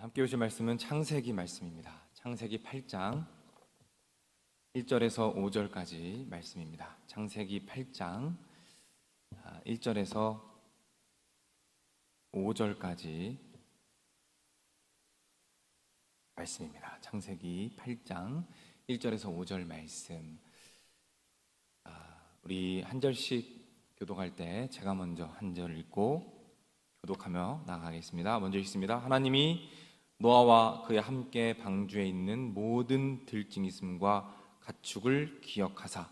함께 보실 말씀은 창세기 말씀입니다. 창세기 8장 1절에서 5절까지 말씀입니다. 창세기 8장 1절에서 5절까지 말씀입니다. 창세기 8장 1절에서 5절 말씀. 우리 한 절씩 교독할 때 제가 먼저 한 절 읽고 교독하며 나아가겠습니다. 먼저 읽습니다. 하나님이 노아와 그의 함께 방주에 있는 모든 들짐 있음과 가축을 기억하사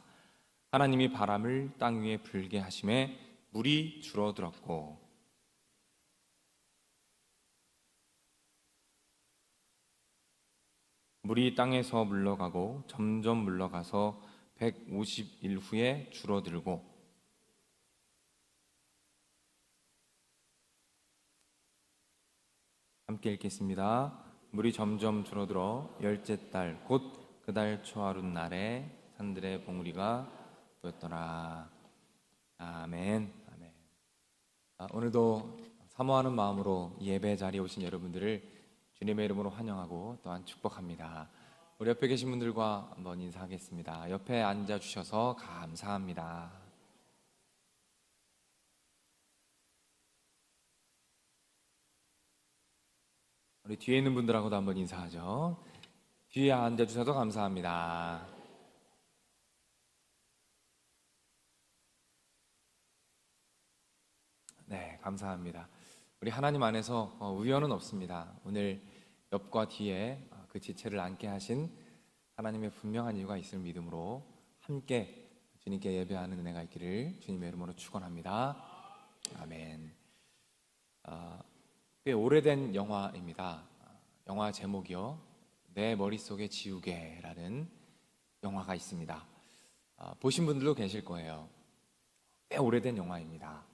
하나님이 바람을 땅 위에 불게 하심에 물이 줄어들었고 물이 땅에서 물러가고 점점 물러가서 150일 후에 줄어들고 함께 읽겠습니다. 물이 점점 줄어들어 열째 달 곧 그 달 초하룻 날에 산들의 봉우리가 보였더라. 아멘. 아멘. 오늘도 사모하는 마음으로 예배 자리에 오신 여러분들을 주님의 이름으로 환영하고 또한 축복합니다. 우리 옆에 계신 분들과 한번 인사하겠습니다. 옆에 앉아주셔서 감사합니다. 우리 뒤에 있는 분들하고도 한번 인사하죠. 뒤에 앉아주셔서 감사합니다. 네, 감사합니다. 우리 하나님 안에서 우연은 없습니다. 오늘 옆과 뒤에 그 지체를 앉게 하신 하나님의 분명한 이유가 있을 믿음으로 함께 주님께 예배하는 은혜가 있기를 주님의 이름으로 축원합니다. 아멘. 꽤 오래된 영화입니다. 영화 제목이요, 내 머릿속에 지우개라는 영화가 있습니다. 보신 분들도 계실 거예요. 꽤 오래된 영화입니다.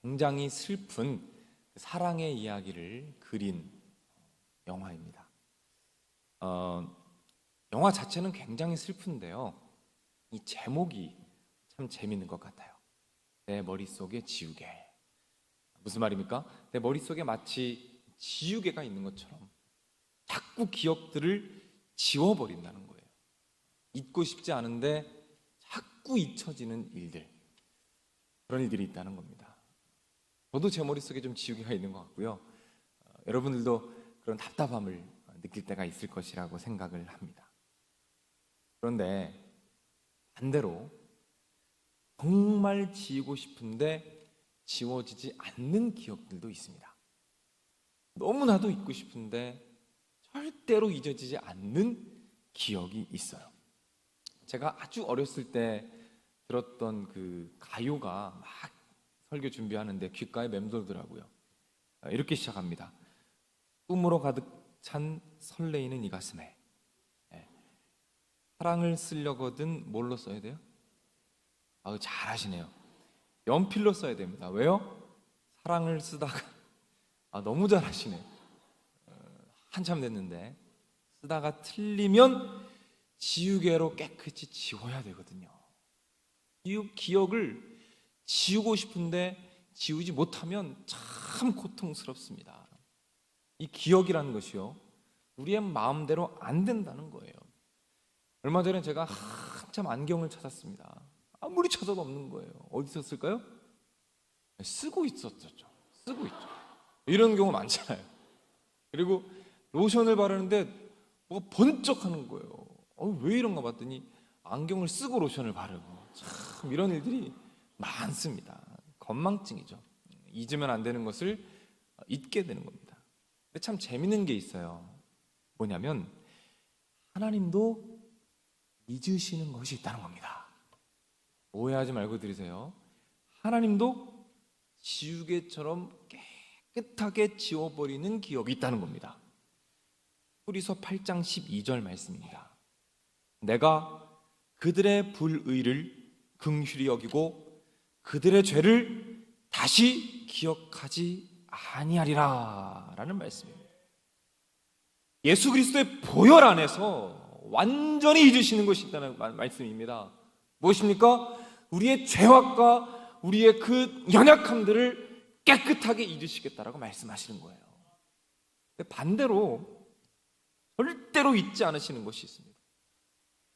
굉장히 슬픈 사랑의 이야기를 그린 영화입니다. 영화 자체는 굉장히 슬픈데요, 이 제목이 참 재밌는 것 같아요. 내 머릿속에 지우개. 무슨 말입니까? 내 머릿속에 마치 지우개가 있는 것처럼 자꾸 기억들을 지워버린다는 거예요. 잊고 싶지 않은데 자꾸 잊혀지는 일들, 그런 일들이 있다는 겁니다. 저도 제 머릿속에 좀 지우개가 있는 것 같고요. 여러분들도 그런 답답함을 느낄 때가 있을 것이라고 생각을 합니다. 그런데 반대로 정말 지우고 싶은데 지워지지 않는 기억들도 있습니다. 너무나도 잊고 싶은데 절대로 잊어지지 않는 기억이 있어요. 제가 아주 어렸을 때 들었던 그 가요가 막 설교 준비하는데 귓가에 맴돌더라고요. 이렇게 시작합니다. 꿈으로 가득 찬 설레이는 이 가슴에. 사랑을 쓰려거든 뭘로 써야 돼요? 잘하시네요. 연필로 써야 됩니다. 왜요? 사랑을 쓰다가 너무 잘하시네요. 한참 됐는데 쓰다가 틀리면 지우개로 깨끗이 지워야 되거든요. 이 기억을 지우고 싶은데 지우지 못하면 참 고통스럽습니다. 이 기억이라는 것이요, 우리의 마음대로 안 된다는 거예요. 얼마 전에 제가 한참 안경을 찾았습니다. 아무리 찾아도 없는 거예요. 어디 있었을까요? 쓰고 있었죠. 쓰고 있죠. 이런 경우 많잖아요. 그리고 로션을 바르는데 뭐가 번쩍하는 거예요. 왜 이런가 봤더니 안경을 쓰고 로션을 바르고, 참 이런 일들이 많습니다. 건망증이죠. 잊으면 안 되는 것을 잊게 되는 겁니다. 근데 참 재밌는 게 있어요. 뭐냐면 하나님도 잊으시는 것이 있다는 겁니다. 오해하지 말고 들으세요. 하나님도 지우개처럼 깨끗하게 지워버리는 기억이 있다는 겁니다. 히브리서 8장 12절 말씀입니다. 내가 그들의 불의를 긍휼히 여기고 그들의 죄를 다시 기억하지 아니하리라 라는 말씀입니다. 예수 그리스도의 보혈 안에서 완전히 잊으시는 것이 있다는 말씀입니다. 무엇입니까? 우리의 죄악과 우리의 그 연약함들을 깨끗하게 잊으시겠다라고 말씀하시는 거예요. 반대로 절대로 잊지 않으시는 것이 있습니다.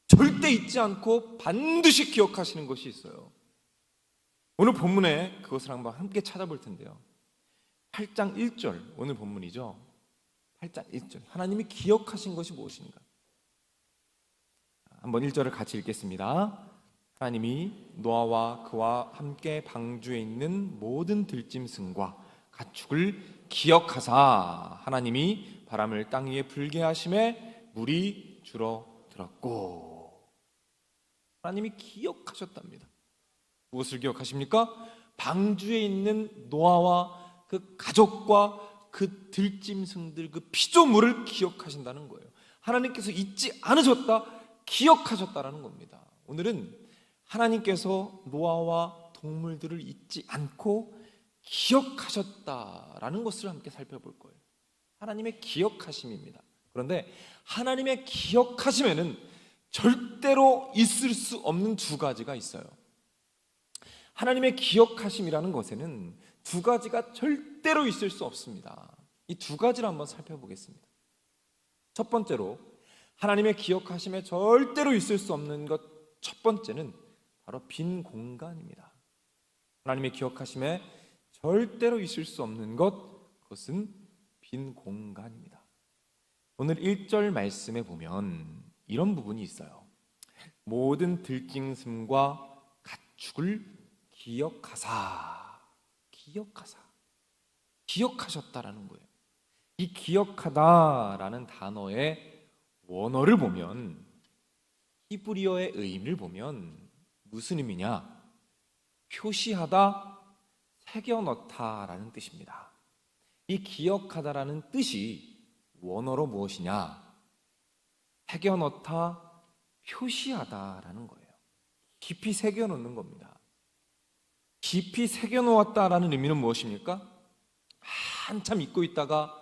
절대 잊지 않고 반드시 기억하시는 것이 있어요. 오늘 본문에 그것을 한번 함께 찾아볼 텐데요. 8장 1절, 오늘 본문이죠. 8장 1절, 하나님이 기억하신 것이 무엇인가? 한번 1절을 같이 읽겠습니다. 하나님이 노아와 그와 함께 방주에 있는 모든 들짐승과 가축을 기억하사 하나님이 바람을 땅 위에 불게 하심에 물이 줄어들었고. 하나님이 기억하셨답니다. 무엇을 기억하십니까? 방주에 있는 노아와 그 가족과 그 들짐승들, 그 피조물을 기억하신다는 거예요. 하나님께서 잊지 않으셨다, 기억하셨다라는 겁니다. 오늘은 하나님께서 노아와 동물들을 잊지 않고 기억하셨다라는 것을 함께 살펴볼 거예요. 하나님의 기억하심입니다. 그런데 하나님의 기억하심에는 절대로 있을 수 없는 두 가지가 있어요. 하나님의 기억하심이라는 것에는 두 가지가 절대로 있을 수 없습니다. 이 두 가지를 한번 살펴보겠습니다. 첫 번째로 하나님의 기억하심에 절대로 있을 수 없는 것, 첫 번째는 바로 빈 공간입니다. 하나님의 기억하심에 절대로 있을 수 없는 것, 그것은 빈 공간입니다. 오늘 1절 말씀에 보면 이런 부분이 있어요. 모든 들짐승과 가축을 기억하셨다라는 거예요. 이 기억하다라는 단어의 원어를 보면, 히브리어의 의미를 보면 무슨 의미냐? 표시하다, 새겨넣다라는 뜻입니다. 이 기억하다라는 뜻이 원어로 무엇이냐? 새겨넣다, 표시하다라는 거예요. 깊이 새겨놓는 겁니다. 깊이 새겨놓았다라는 의미는 무엇입니까? 한참 잊고 있다가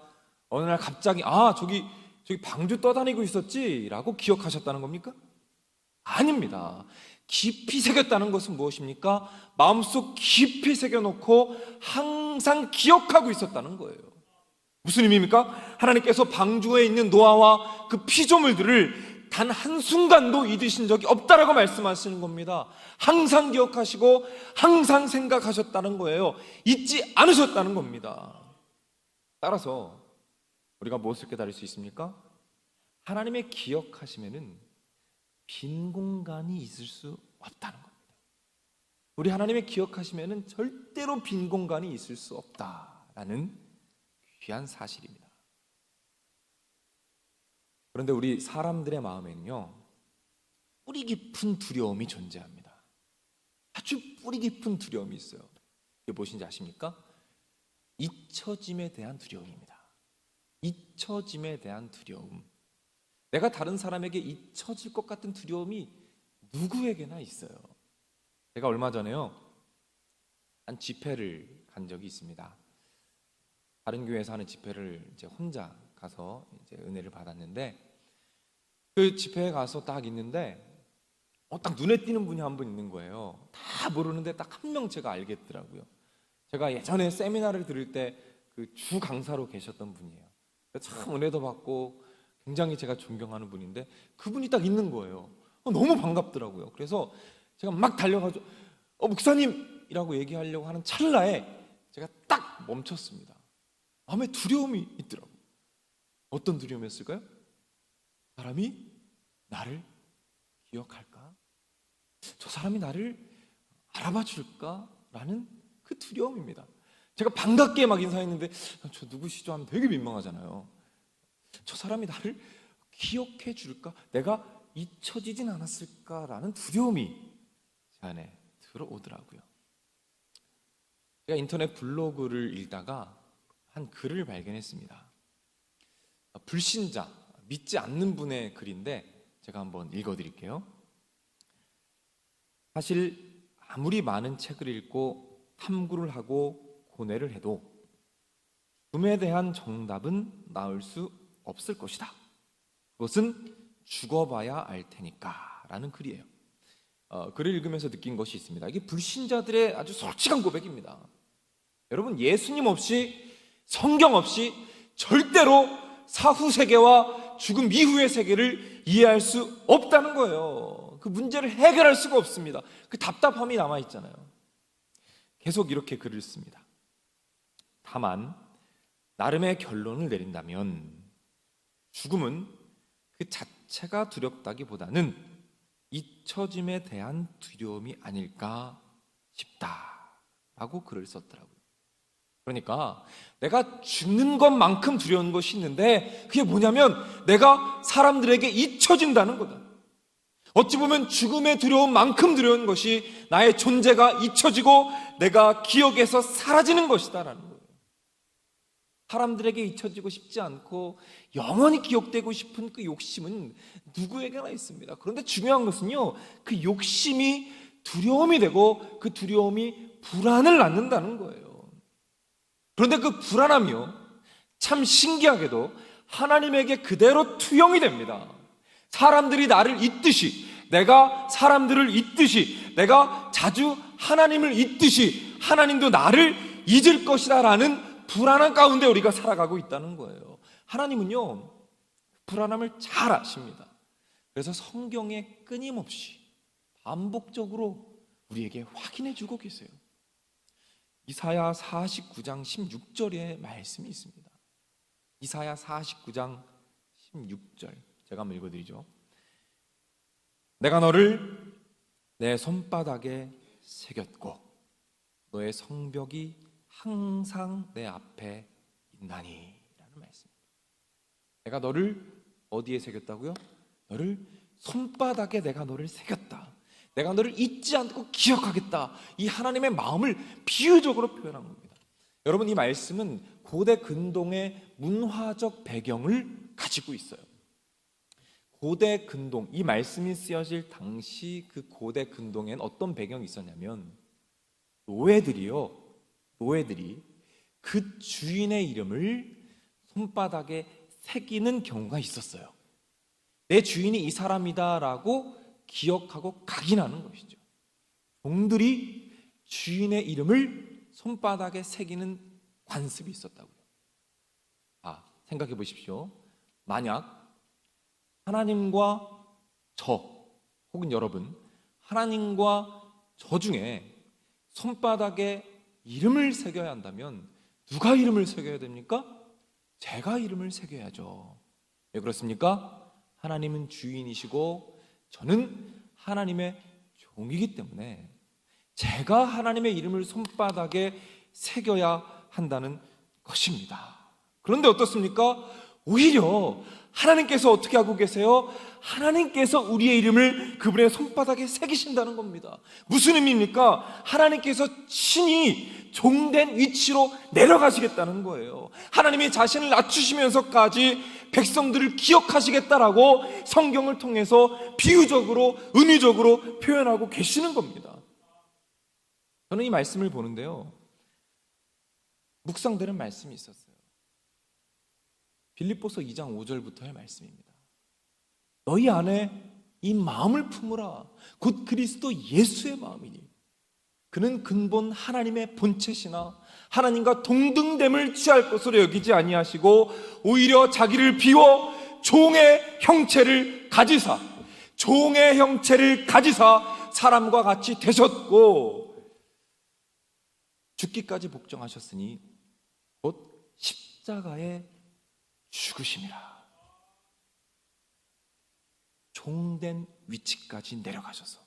어느 날 갑자기 저기 방주 떠다니고 있었지 라고 기억하셨다는 겁니까? 아닙니다. 깊이 새겼다는 것은 무엇입니까? 마음속 깊이 새겨놓고 항상 기억하고 있었다는 거예요. 무슨 의미입니까? 하나님께서 방주에 있는 노아와 그 피조물들을 단 한순간도 잊으신 적이 없다라고 말씀하시는 겁니다. 항상 기억하시고 항상 생각하셨다는 거예요. 잊지 않으셨다는 겁니다. 따라서 우리가 무엇을 깨달을 수 있습니까? 하나님의 기억하심에는 빈 공간이 있을 수 없다는 겁니다. 우리 하나님의 기억하심에는 절대로 빈 공간이 있을 수 없다라는 귀한 사실입니다. 그런데 우리 사람들의 마음에는요, 뿌리 깊은 두려움이 존재합니다. 아주 뿌리 깊은 두려움이 있어요. 이게 무엇인지 아십니까? 잊혀짐에 대한 두려움입니다. 잊혀짐에 대한 두려움. 내가 다른 사람에게 잊혀질 것 같은 두려움이 누구에게나 있어요. 제가 얼마 전에요, 한 집회를 간 적이 있습니다. 다른 교회에서 하는 집회를 이제 혼자 가서 이제 은혜를 받았는데, 그 집회에 가서 딱 있는데 딱 눈에 띄는 분이 한 분 있는 거예요. 다 모르는데 딱 한 명 제가 알겠더라고요. 제가 예전에 세미나를 들을 때 그 주 강사로 계셨던 분이에요. 참 은혜도 받고 굉장히 제가 존경하는 분인데 그분이 딱 있는 거예요. 너무 반갑더라고요. 그래서 제가 막 달려가지고 목사님이라고 얘기하려고 하는 찰나에 제가 딱 멈췄습니다. 마음에 두려움이 있더라고요. 어떤 두려움이었을까요? 사람이 나를 기억할까? 저 사람이 나를 알아봐 줄까? 라는 그 두려움입니다. 제가 반갑게 막 인사했는데 저 누구시죠? 하면 되게 민망하잖아요. 저 사람이 나를 기억해 줄까? 내가 잊혀지진 않았을까라는 두려움이 제 안에 들어오더라고요. 제가 인터넷 블로그를 읽다가 한 글을 발견했습니다. 불신자, 믿지 않는 분의 글인데 제가 한번 읽어드릴게요. 사실 아무리 많은 책을 읽고 탐구를 하고 고뇌를 해도 죽음에 대한 정답은 나올 수 없을 것이다. 그것은 죽어봐야 알 테니까 라는 글이에요. 글을 읽으면서 느낀 것이 있습니다. 이게 불신자들의 아주 솔직한 고백입니다. 여러분, 예수님 없이, 성경 없이 절대로 사후 세계와 죽음 이후의 세계를 이해할 수 없다는 거예요. 그 문제를 해결할 수가 없습니다. 그 답답함이 남아있잖아요. 계속 이렇게 글을 씁니다. 다만 나름의 결론을 내린다면 죽음은 그 자체가 두렵다기보다는 잊혀짐에 대한 두려움이 아닐까 싶다라고 글을 썼더라고요. 그러니까 내가 죽는 것만큼 두려운 것이 있는데 그게 뭐냐면 내가 사람들에게 잊혀진다는 거다. 어찌 보면 죽음의 두려움만큼 두려운 것이 나의 존재가 잊혀지고 내가 기억에서 사라지는 것이다라는 거예요. 사람들에게 잊혀지고 싶지 않고 영원히 기억되고 싶은 그 욕심은 누구에게나 있습니다. 그런데 중요한 것은요, 그 욕심이 두려움이 되고 그 두려움이 불안을 낳는다는 거예요. 그런데 그 불안함이요, 참 신기하게도 하나님에게 그대로 투영이 됩니다. 사람들이 나를 잊듯이, 내가 사람들을 잊듯이, 내가 자주 하나님을 잊듯이 하나님도 나를 잊을 것이다 라는 불안한 가운데 우리가 살아가고 있다는 거예요. 하나님은요, 불안함을 잘 아십니다. 그래서 성경에 끊임없이 반복적으로 우리에게 확인해 주고 계세요. 이사야 49장 16절의 말씀이 있습니다. 이사야 49장 16절 제가 한번 읽어드리죠. 내가 너를 내 손바닥에 새겼고 너의 성벽이 항상 내 앞에 있나니 라는 말씀입니다. 내가 너를 어디에 새겼다고요? 너를 손바닥에 내가 너를 새겼다. 내가 너를 잊지 않고 기억하겠다. 이 하나님의 마음을 비유적으로 표현한 겁니다. 여러분, 이 말씀은 고대 근동의 문화적 배경을 가지고 있어요. 고대 근동, 이 말씀이 쓰여질 당시 그 고대 근동엔 어떤 배경이 있었냐면 노예들이 그 주인의 이름을 손바닥에 새기는 경우가 있었어요. 내 주인이 이 사람이다라고 기억하고 각인하는 것이죠. 종들이 주인의 이름을 손바닥에 새기는 관습이 있었다고요. 생각해 보십시오. 만약 하나님과 저 혹은 여러분, 하나님과 저 중에 손바닥에 이름을 새겨야 한다면 누가 이름을 새겨야 됩니까? 제가 이름을 새겨야죠. 왜 그렇습니까? 하나님은 주인이시고 저는 하나님의 종이기 때문에 제가 하나님의 이름을 손바닥에 새겨야 한다는 것입니다. 그런데 어떻습니까? 오히려 하나님께서 어떻게 하고 계세요? 하나님께서 우리의 이름을 그분의 손바닥에 새기신다는 겁니다. 무슨 의미입니까? 하나님께서 친히 종된 위치로 내려가시겠다는 거예요. 하나님이 자신을 낮추시면서까지 백성들을 기억하시겠다라고 성경을 통해서 비유적으로, 은유적으로 표현하고 계시는 겁니다. 저는 이 말씀을 보는데요, 묵상되는 말씀이 있었어요. 빌립보서 2장 5절부터의 말씀입니다. 너희 안에 이 마음을 품으라. 곧 그리스도 예수의 마음이니 그는 근본 하나님의 본체시나 하나님과 동등됨을 취할 것으로 여기지 아니하시고 오히려 자기를 비워 종의 형체를 가지사 사람과 같이 되셨고 죽기까지 복종하셨으니 곧 십자가에 죽으심이라. 종된 위치까지 내려가셔서,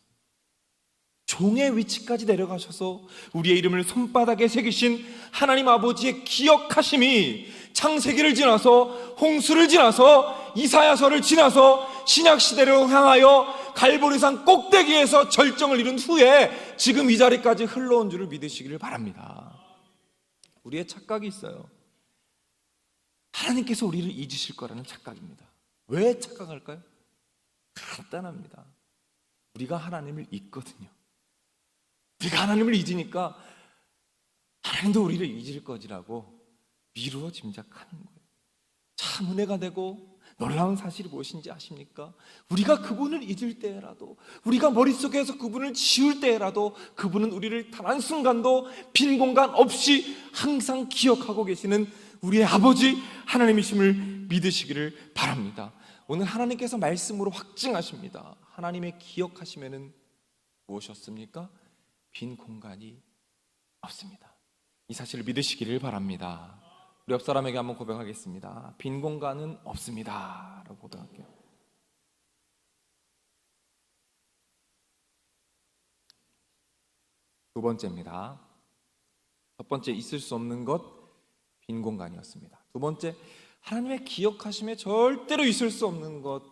종의 위치까지 내려가셔서 우리의 이름을 손바닥에 새기신 하나님 아버지의 기억하심이 창세기를 지나서 홍수를 지나서 이사야서를 지나서 신약시대로 향하여 갈보리산 꼭대기에서 절정을 이룬 후에 지금 이 자리까지 흘러온 줄을 믿으시기를 바랍니다. 우리의 착각이 있어요. 하나님께서 우리를 잊으실 거라는 착각입니다. 왜 착각할까요? 간단합니다. 우리가 하나님을 잊거든요. 우리가 하나님을 잊으니까 하나님도 우리를 잊을 거지라고 미루어 짐작하는 거예요. 참 은혜가 되고 놀라운 사실이 무엇인지 아십니까? 우리가 그분을 잊을 때라도, 우리가 머릿속에서 그분을 지울 때라도 그분은 우리를 단 한순간도 빈 공간 없이 항상 기억하고 계시는 우리의 아버지 하나님이심을 믿으시기를 바랍니다. 오늘 하나님께서 말씀으로 확증하십니다. 하나님의 기억하심에는 무엇이었습니까? 빈 공간이 없습니다. 이 사실을 믿으시기를 바랍니다. 우리 옆 사람에게 한번 고백하겠습니다. 빈 공간은 없습니다 라고 고백할게요. 두 번째입니다. 첫 번째, 있을 수 없는 것, 빈 공간이었습니다. 두 번째, 하나님의 기억하심에 절대로 있을 수 없는 것,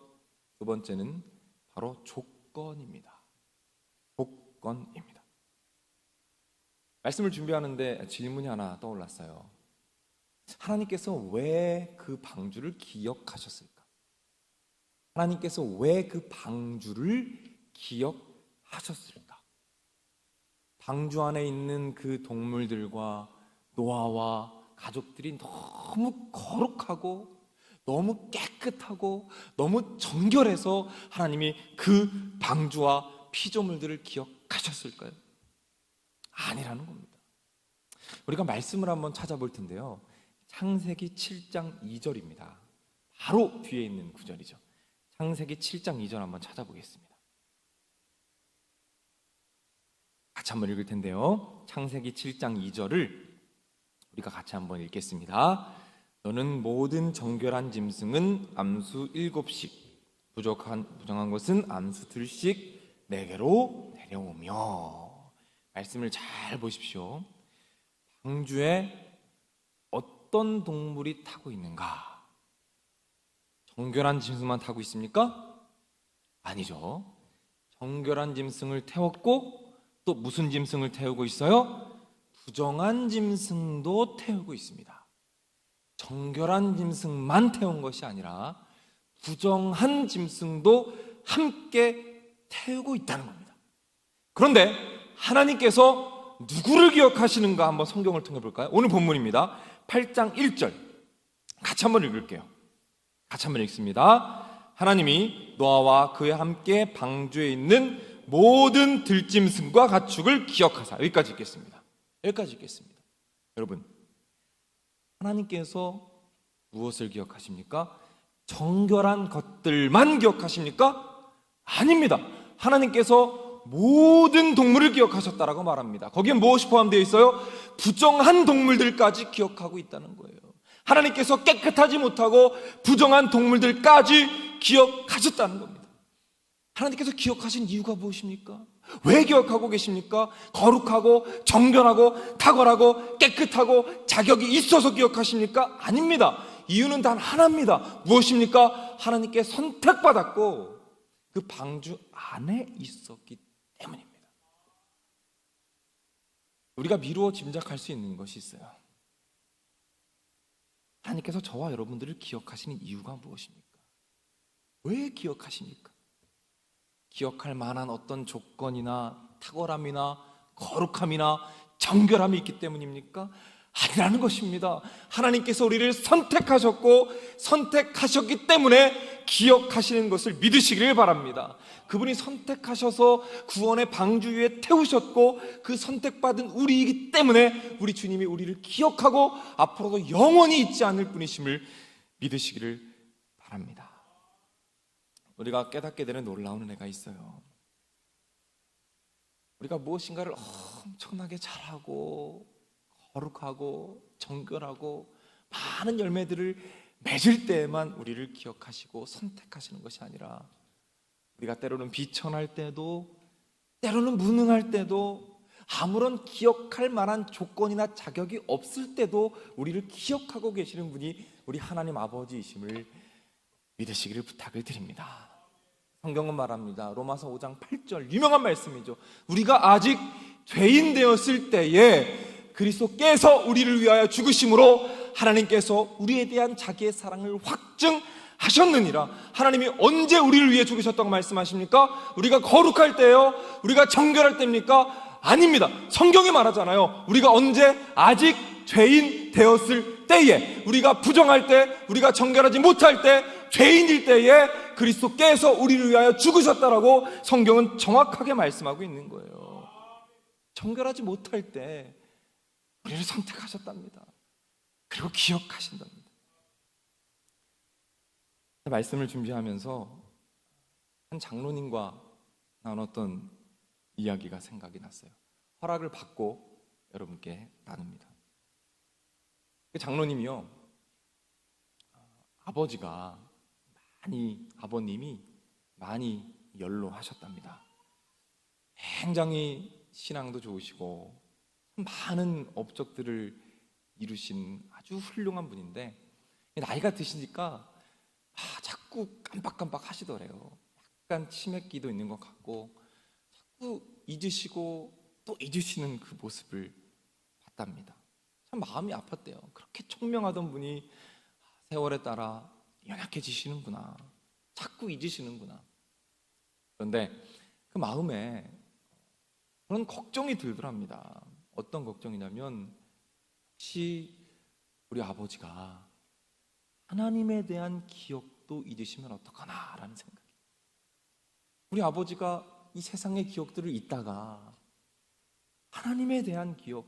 두 번째는 바로 조건입니다. 조건입니다. 말씀을 준비하는데 질문이 하나 떠올랐어요. 하나님께서 왜 그 방주를 기억하셨을까? 하나님께서 왜 그 방주를 기억하셨을까? 방주 안에 있는 그 동물들과 노아와 가족들이 너무 거룩하고 너무 깨끗하고 너무 정결해서 하나님이 그 방주와 피조물들을 기억하셨을까요? 아니라는 겁니다. 우리가 말씀을 한번 찾아볼 텐데요, 창세기 7장 2절입니다. 바로 뒤에 있는 구절이죠. 창세기 7장 2절 한번 찾아보겠습니다. 같이 한번 읽을 텐데요, 창세기 7장 2절을 우리가 같이 한번 읽겠습니다. 너는 모든 정결한 짐승은 암수 7씩, 부정한 것은 암수 2씩 내게로 내려오며. 말씀을 잘 보십시오. 방주에 어떤 동물이 타고 있는가? 정결한 짐승만 타고 있습니까? 아니죠. 정결한 짐승을 태웠고 또 무슨 짐승을 태우고 있어요? 부정한 짐승도 태우고 있습니다. 정결한 짐승만 태운 것이 아니라 부정한 짐승도 함께 태우고 있다는 겁니다. 그런데 하나님께서 누구를 기억하시는가 한번 성경을 통해 볼까요? 오늘 본문입니다. 8장 1절 같이 한번 읽을게요. 같이 한번 읽습니다. 하나님이 노아와 그와 함께 방주에 있는 모든 들짐승과 가축을 기억하사. 여기까지 읽겠습니다. 여기까지 읽겠습니다. 여러분, 하나님께서 무엇을 기억하십니까? 정결한 것들만 기억하십니까? 아닙니다. 하나님께서 모든 동물을 기억하셨다라고 말합니다. 거기에 무엇이 포함되어 있어요? 부정한 동물들까지 기억하고 있다는 거예요. 하나님께서 깨끗하지 못하고 부정한 동물들까지 기억하셨다는 겁니다. 하나님께서 기억하신 이유가 무엇입니까? 왜 기억하고 계십니까? 거룩하고 정결하고 탁월하고 깨끗하고 자격이 있어서 기억하십니까? 아닙니다. 이유는 단 하나입니다. 무엇입니까? 하나님께 선택받았고 그 방주 안에 있었기 때문입니다. 우리가 미루어 짐작할 수 있는 것이 있어요. 하나님께서 저와 여러분들을 기억하시는 이유가 무엇입니까? 왜 기억하십니까? 기억할 만한 어떤 조건이나 탁월함이나 거룩함이나 정결함이 있기 때문입니까? 아니라는 것입니다. 하나님께서 우리를 선택하셨고 선택하셨기 때문에 기억하시는 것을 믿으시기를 바랍니다. 그분이 선택하셔서 구원의 방주 위에 태우셨고 그 선택받은 우리이기 때문에 우리 주님이 우리를 기억하고 앞으로도 영원히 잊지 않을 분이심을 믿으시기를 바랍니다. 우리가 깨닫게 되는 놀라운 은혜가 있어요. 우리가 무엇인가를 엄청나게 잘하고 거룩하고 정결하고 많은 열매들을 맺을 때에만 우리를 기억하시고 선택하시는 것이 아니라 우리가 때로는 비천할 때도 때로는 무능할 때도 아무런 기억할 만한 조건이나 자격이 없을 때도 우리를 기억하고 계시는 분이 우리 하나님 아버지이심을 믿으시기를 부탁을 드립니다. 성경은 말합니다. 로마서 5장 8절 유명한 말씀이죠. 우리가 아직 죄인 되었을 때에 그리스도께서 우리를 위하여 죽으심으로 하나님께서 우리에 대한 자기의 사랑을 확증하셨느니라. 하나님이 언제 우리를 위해 죽으셨다고 말씀하십니까? 우리가 거룩할 때요? 우리가 정결할 때입니까? 아닙니다. 성경이 말하잖아요. 우리가 언제 아직 죄인 되었을 때에, 우리가 부정할 때, 우리가 정결하지 못할 때, 죄인일 때에 그리스도께서 우리를 위하여 죽으셨다라고 성경은 정확하게 말씀하고 있는 거예요. 정결하지 못할 때 우리를 선택하셨답니다. 그리고 기억하신답니다. 말씀을 준비하면서 한 장로님과 나눴던 이야기가 생각이 났어요. 허락을 받고 여러분께 나눕니다. 그 장로님이요, 아버님이 많이 연로하셨답니다. 굉장히 신앙도 좋으시고 많은 업적들을 이루신 아주 훌륭한 분인데, 나이가 드시니까 자꾸 깜빡깜빡 하시더래요. 약간 치맥기도 있는 것 같고 자꾸 잊으시고 또 잊으시는 그 모습을 봤답니다. 참 마음이 아팠대요. 그렇게 총명하던 분이 세월에 따라 연약해지시는구나, 자꾸 잊으시는구나. 그런데 그 마음에 그런 걱정이 들더랍니다. 어떤 걱정이냐면, 혹시 우리 아버지가 하나님에 대한 기억도 잊으시면 어떡하나 라는 생각이, 우리 아버지가 이 세상의 기억들을 잊다가 하나님에 대한 기억,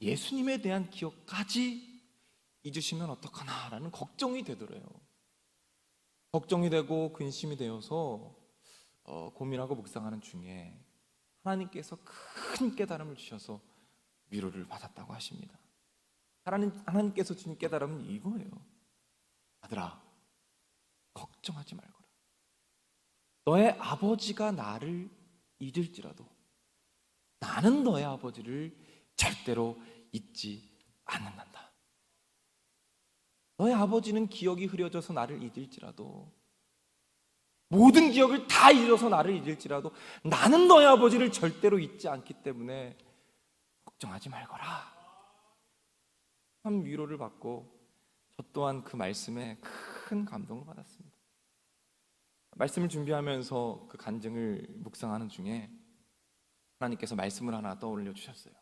예수님에 대한 기억까지 잊으시면 어떡하나 라는 걱정이 되더래요. 걱정이 되고 근심이 되어서 고민하고 묵상하는 중에 하나님께서 큰 깨달음을 주셔서 위로를 받았다고 하십니다. 하나님께서 주신 깨달음은 이거예요. 아들아, 걱정하지 말거라. 너의 아버지가 나를 잊을지라도 나는 너의 아버지를 절대로 잊지 않는단다. 너의 아버지는 기억이 흐려져서 나를 잊을지라도, 모든 기억을 다 잃어서 나를 잊을지라도 나는 너의 아버지를 절대로 잊지 않기 때문에 걱정하지 말거라. 참 위로를 받고 저 또한 그 말씀에 큰 감동을 받았습니다. 말씀을 준비하면서 그 간증을 묵상하는 중에 하나님께서 말씀을 하나 떠올려 주셨어요.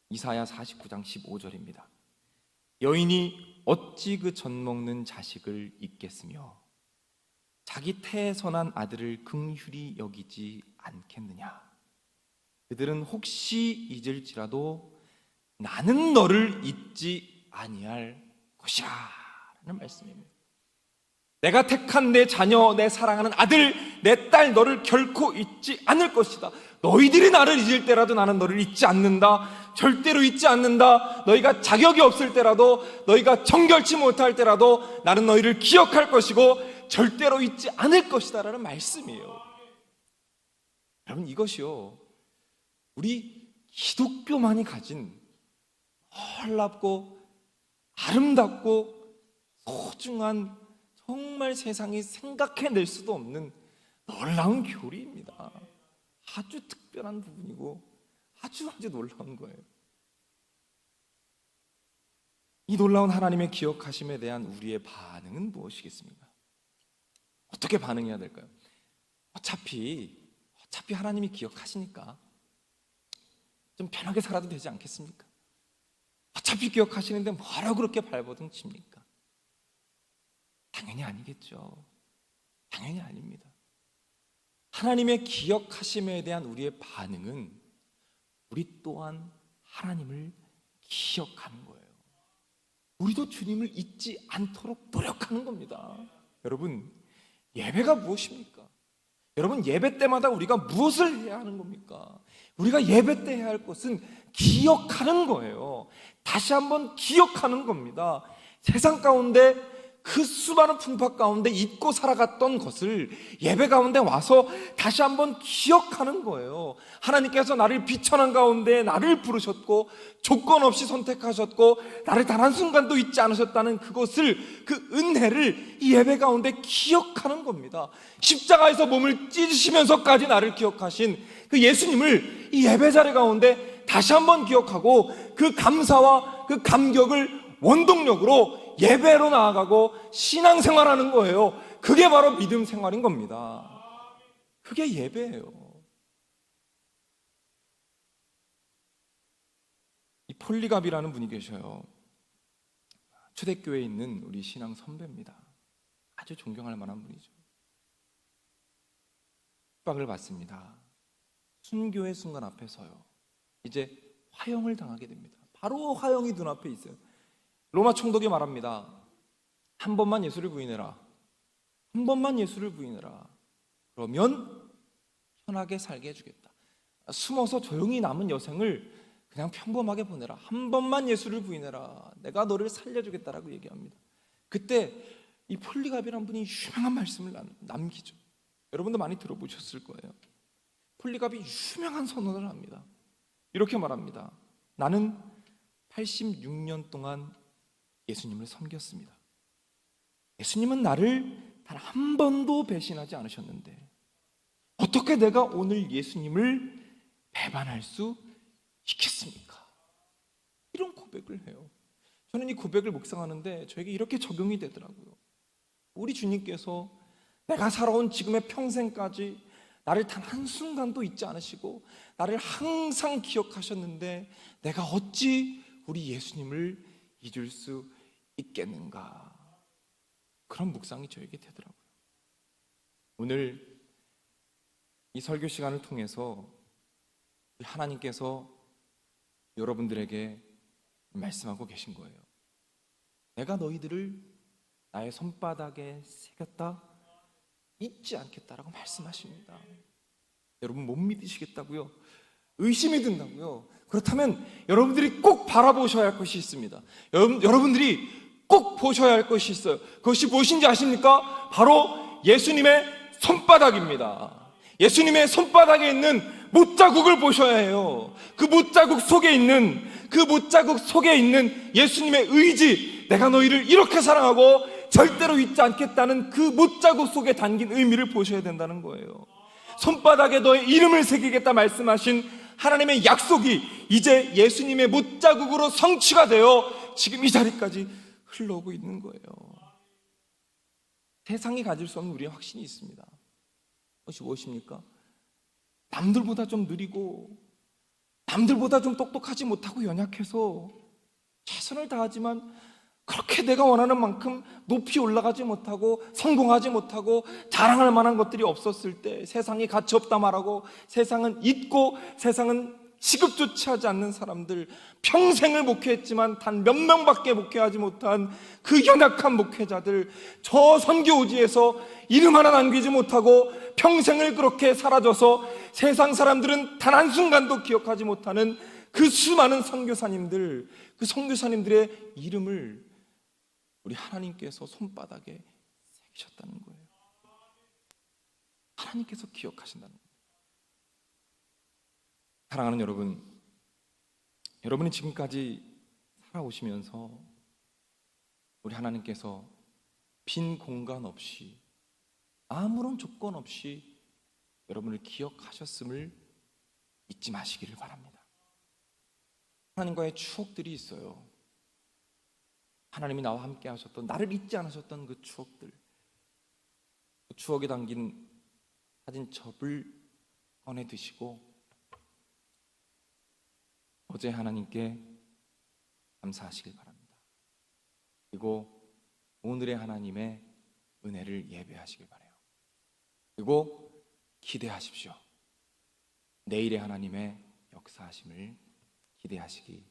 이사야 49장 15절입니다. 여인이 어찌 그 젖먹는 자식을 잊겠으며 자기 태에서 난 아들을 긍휼히 여기지 않겠느냐. 그들은 혹시 잊을지라도 나는 너를 잊지 아니할 것이라 라는 말씀입니다. 내가 택한 내 자녀, 내 사랑하는 아들, 내 딸, 너를 결코 잊지 않을 것이다. 너희들이 나를 잊을 때라도 나는 너를 잊지 않는다. 절대로 잊지 않는다. 너희가 자격이 없을 때라도, 너희가 정결치 못할 때라도 나는 너희를 기억할 것이고 절대로 잊지 않을 것이다 라는 말씀이에요. 여러분, 이것이요, 우리 기독교만이 가진 놀랍고 아름답고 소중한, 정말 세상이 생각해낼 수도 없는 놀라운 교리입니다. 아주 특별한 부분이고 아주 놀라운 거예요. 이 놀라운 하나님의 기억하심에 대한 우리의 반응은 무엇이겠습니까? 어떻게 반응해야 될까요? 어차피 하나님이 기억하시니까 좀 편하게 살아도 되지 않겠습니까? 어차피 기억하시는데 뭐라고 그렇게 발버둥 칩니까? 당연히 아니겠죠. 당연히 아닙니다. 하나님의 기억하심에 대한 우리의 반응은 우리 또한 하나님을 기억하는 거예요. 우리도 주님을 잊지 않도록 노력하는 겁니다. 여러분, 예배가 무엇입니까? 여러분, 예배 때마다 우리가 무엇을 해야 하는 겁니까? 우리가 예배 때 해야 할 것은 기억하는 거예요. 다시 한번 기억하는 겁니다. 세상 가운데 그 수많은 풍파 가운데 잊고 살아갔던 것을 예배 가운데 와서 다시 한번 기억하는 거예요. 하나님께서 나를 비천한 가운데 나를 부르셨고 조건 없이 선택하셨고 나를 단 한순간도 잊지 않으셨다는 그것을, 그 은혜를 이 예배 가운데 기억하는 겁니다. 십자가에서 몸을 찢으시면서까지 나를 기억하신 그 예수님을 이 예배 자리 가운데 다시 한번 기억하고 그 감사와 그 감격을 원동력으로 예배로 나아가고 신앙생활하는 거예요. 그게 바로 믿음 생활인 겁니다. 그게 예배예요. 이 폴리갑이라는 분이 계셔요. 초대교회에 있는 우리 신앙 선배입니다. 아주 존경할 만한 분이죠. 핍박을 받습니다. 순교의 순간 앞에 서요. 이제 화형을 당하게 됩니다. 바로 화형이 눈앞에 있어요. 로마 총독이 말합니다. 한 번만 예수를 부인해라. 한 번만 예수를 부인해라. 그러면 편하게 살게 해주겠다. 숨어서 조용히 남은 여생을 그냥 평범하게 보내라. 한 번만 예수를 부인해라. 내가 너를 살려주겠다라고 얘기합니다. 그때 이 폴리갑이라는 분이 유명한 말씀을 남기죠. 여러분도 많이 들어보셨을 거예요. 폴리갑이 유명한 선언을 합니다. 이렇게 말합니다. 나는 86년 동안 예수님을 섬겼습니다. 예수님은 나를 단 한 번도 배신하지 않으셨는데 어떻게 내가 오늘 예수님을 배반할 수 있겠습니까? 이런 고백을 해요. 저는 이 고백을 묵상하는데 저에게 이렇게 적용이 되더라고요. 우리 주님께서 내가 살아온 지금의 평생까지 나를 단 한순간도 잊지 않으시고 나를 항상 기억하셨는데 내가 어찌 우리 예수님을 잊을 수 있겠는가? 그런 묵상이 저에게 되더라고요. 오늘 이 설교 시간을 통해서 하나님께서 여러분들에게 말씀하고 계신 거예요. 내가 너희들을 나의 손바닥에 새겼다, 잊지 않겠다라고 말씀하십니다. 여러분 못 믿으시겠다고요? 의심이 든다고요? 그렇다면 여러분들이 꼭 바라보셔야 할 것이 있습니다. 여러분들이 꼭 보셔야 할 것이 있어요. 그것이 무엇인지 아십니까? 바로 예수님의 손바닥입니다. 예수님의 손바닥에 있는 못자국을 보셔야 해요. 그 못자국 속에 있는 예수님의 의지, 내가 너희를 이렇게 사랑하고 절대로 잊지 않겠다는 그 못자국 속에 담긴 의미를 보셔야 된다는 거예요. 손바닥에 너의 이름을 새기겠다 말씀하신 하나님의 약속이 이제 예수님의 못자국으로 성취가 되어 지금 이 자리까지 흘러오고 있는 거예요. 세상이 가질 수 없는 우리의 확신이 있습니다. 그것이 무엇입니까? 남들보다 좀 느리고 남들보다 좀 똑똑하지 못하고 연약해서 최선을 다하지만 그렇게 내가 원하는 만큼 높이 올라가지 못하고 성공하지 못하고 자랑할 만한 것들이 없었을 때 세상에 가치 없다 말하고 세상은 잊고 세상은 취급조차 하지 않는 사람들, 평생을 목회했지만 단 몇 명밖에 목회하지 못한 그 연약한 목회자들, 저 선교우지에서 이름 하나 남기지 못하고 평생을 그렇게 사라져서 세상 사람들은 단 한순간도 기억하지 못하는 그 수많은 선교사님들, 그 선교사님들의 이름을 우리 하나님께서 손바닥에 새기셨다는 거예요. 하나님께서 기억하신다는 거예요. 사랑하는 여러분, 여러분이 지금까지 살아오시면서 우리 하나님께서 빈 공간 없이 아무런 조건 없이 여러분을 기억하셨음을 잊지 마시기를 바랍니다. 하나님과의 추억들이 있어요. 하나님이 나와 함께 하셨던, 나를 잊지 않으셨던 그 추억들, 그 추억에 담긴 사진첩을 꺼내 드시고 어제 하나님께 감사하시길 바랍니다. 그리고 오늘의 하나님의 은혜를 예배하시길 바라요. 그리고 기대하십시오. 내일의 하나님의 역사하심을 기대하시기